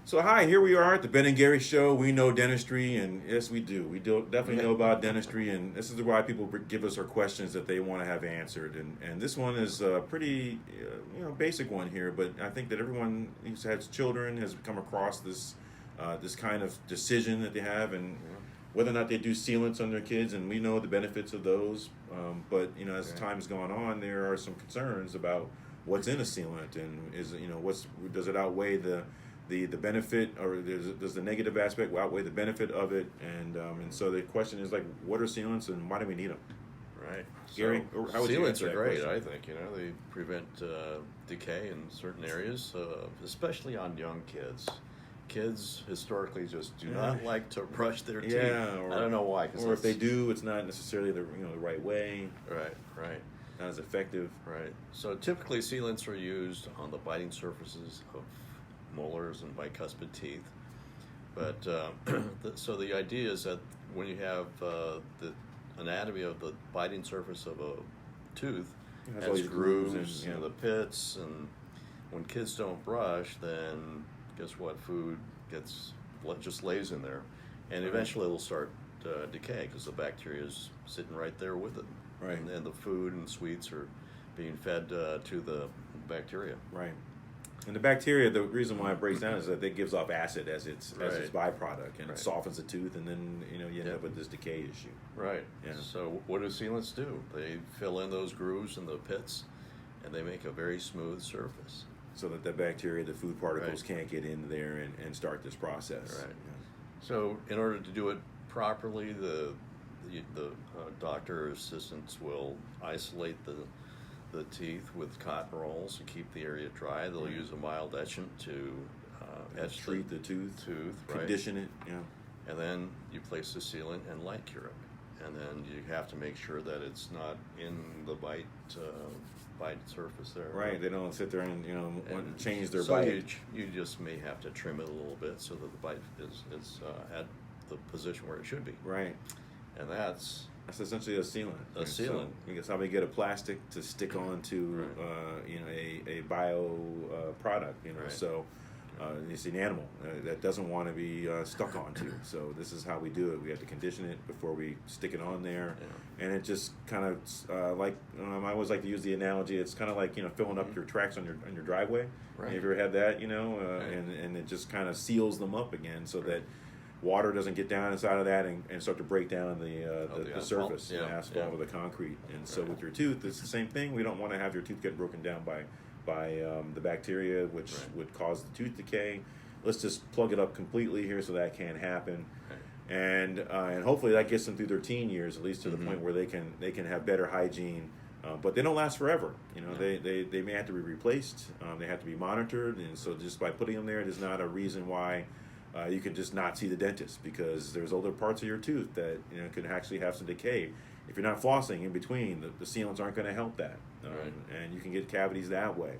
So hi, here we are at the Ben and Gary Show. We know dentistry, and yes, we do. We do definitely know about dentistry, and this is why people give us our questions that they want to have answered. And this one is a pretty, basic one here, but I think that everyone who has children has come across this kind of decision that they have, and whether or not they do sealants on their kids, and we know the benefits of those. But as time's gone on, there are some concerns about what's in a sealant, and does it outweigh the benefit, or does the negative aspect outweigh the benefit of it? And so the question is, like, what are sealants and why do we need them? Right. Gary, how would you Sealants answer are that great, question? I think. They prevent decay in certain areas, especially on young kids. Kids historically just do not like to brush their teeth. I don't know why. Or if they do, it's not necessarily the right way. Right. Not as effective. Right. So typically sealants are used on the biting surfaces of molars and bicuspid teeth. But so the idea is that when you have the anatomy of the biting surface of a tooth has grooves and the pits, and when kids don't brush, then guess what? Food just lays in there, and eventually it'll start decay because the bacteria is sitting right there with it. Right. And the food and sweets are being fed to the bacteria. Right. And the bacteria, the reason why it breaks down is that it gives off acid as its byproduct, and it softens the tooth, and then you end up with this decay issue. Right. Yeah. So what do sealants do? They fill in those grooves and the pits, and they make a very smooth surface. So that the bacteria, the food particles, can't get in there and start this process. Right. Yeah. So in order to do it properly, the doctor or assistants will isolate the teeth with cotton rolls to keep the area dry. They'll use a mild etchant to treat the tooth, condition it, and then you place the sealant and light cure it. And then you have to make sure that it's not in the bite surface there. Right, they don't sit there and change their so bite. You just may have to trim it a little bit so that the bite is at the position where it should be. Right. And that's essentially a sealant. A sealant. So, that's how we get a plastic to stick onto a bio product. So it's an animal that doesn't want to be stuck onto. So this is how we do it. We have to condition it before we stick it on there, and it just kind of I always like to use the analogy. It's kind of like filling up your tracks on your driveway. Right. Have you ever had that? And it just kind of seals them up again so that water doesn't get down inside of that and start to break down the surface, the asphalt or the concrete. And so with your tooth, it's the same thing. We don't want to have your tooth get broken down by the bacteria, which would cause the tooth decay. Let's just plug it up completely here so that can't happen. And hopefully that gets them through their teen years, at least to the point where they can have better hygiene. But they don't last forever. They may have to be replaced. They have to be monitored. And so just by putting them there, there's not a reason why you can just not see the dentist, because there's other parts of your tooth that can actually have some decay. If you're not flossing in between, the sealants aren't going to help that, and you can get cavities that way.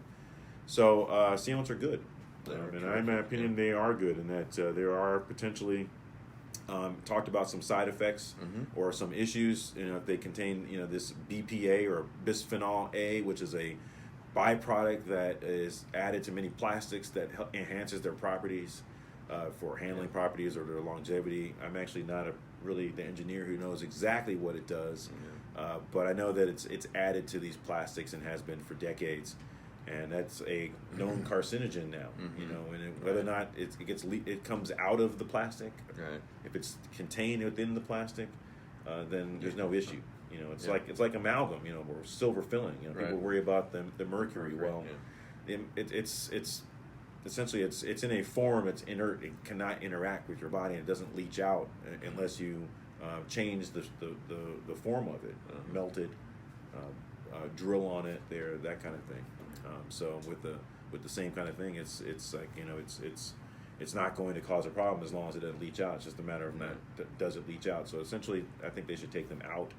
So sealants are good, and in my opinion, they are good, in that there are potentially talked about some side effects or some issues. If they contain this BPA or bisphenol A, which is a byproduct that is added to many plastics that enhances their properties. For handling properties or their longevity. I'm actually not really the engineer who knows exactly what it does, but I know that it's added to these plastics and has been for decades, and that's a known carcinogen now. And whether or not it comes out of the plastic, if it's contained within the plastic, then there's no issue. It's like amalgam, or silver filling. People worry about the mercury. Well, it's essentially it's in a form, it's inert, it cannot interact with your body, and it doesn't leach out unless you change the form of it, melt it, drill on it there, that kind of thing. So with the same kind of thing, it's like it's not going to cause a problem as long as it doesn't leach out. It's just a matter of does it leach out. So essentially, I think they should take them out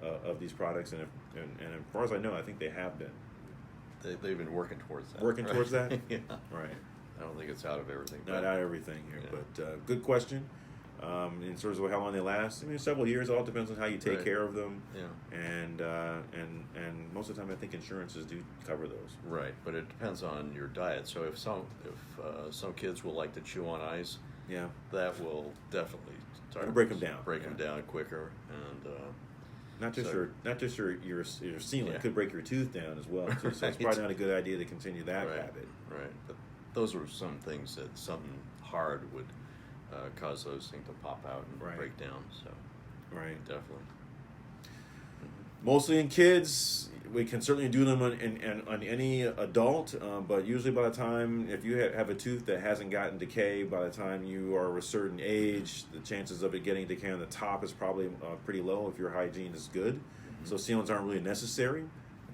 of these products, and as far as I know, I think they have been. They've been working towards that. Towards that? Yeah. Right. I don't think it's out of everything. Not out of everything here, but good question. in terms of how long they last. I mean, several years. It all depends on how you take care of them. Yeah. And most of the time, I think insurances do cover those. Right, but it depends on your diet. So if some kids will like to chew on ice, that will definitely break them down. Break them down quicker, and not just your sealant could break your tooth down as well. Too, so it's probably not a good idea to continue that habit. Right, but those are some things that something hard would cause those things to pop out and break down. So, definitely. Mostly in kids, we can certainly do them on any adult, but usually by the time, if you have a tooth that hasn't gotten decay, by the time you are a certain age, the chances of it getting decay on the top is probably pretty low if your hygiene is good. Mm-hmm. So sealants aren't really necessary.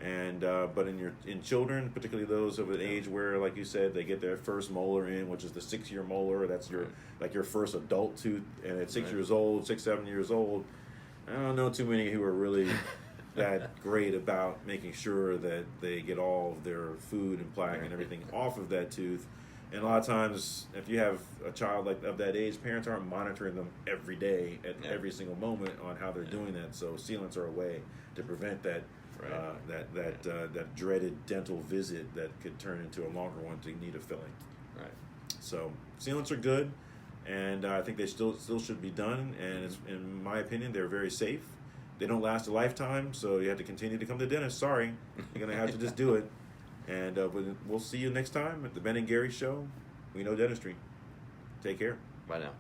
And but in children, particularly those of an age where, like you said, they get their first molar in, which is the 6-year molar. That's your first adult tooth, and at 6 years old, 6-7 years old, I don't know too many who are really that great about making sure that they get all of their food and plaque and everything off of that tooth. And a lot of times, if you have a child of that age, parents aren't monitoring them every day at every single moment on how they're doing that. So sealants are a way to prevent that. That dreaded dental visit that could turn into a longer one to need a filling. Right. So sealants are good, and I think they still should be done. And in my opinion, they're very safe. They don't last a lifetime, so you have to continue to come to the dentist. Sorry, you're gonna have to just do it. And we'll see you next time at the Ben and Gary Show. We know dentistry. Take care. Bye now.